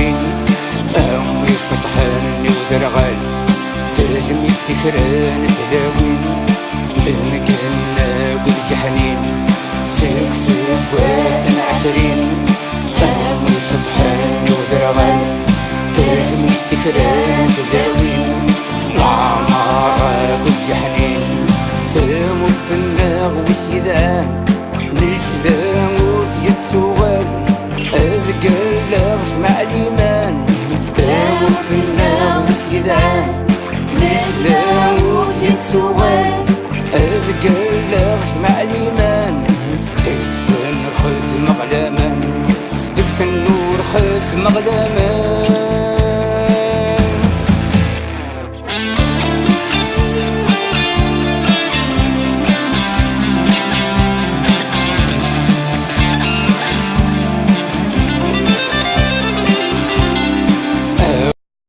جحنين أمي شطحني وذرغل تجميل تكران سلاوين بمكان قد جحنين سكسك واسن 20 أمي شطحني وذرغل تجميل تكران سلاوين العمارة قد جحنين تموت الناغ وسيدان نجدان وتجتسوغل أذكر جمع الإيمان تموت الناغ وسيدان نجدان وتجتسوغل أذكر جمع الإيمان تكسن خد مغلامان تكسن نور خد مغلامان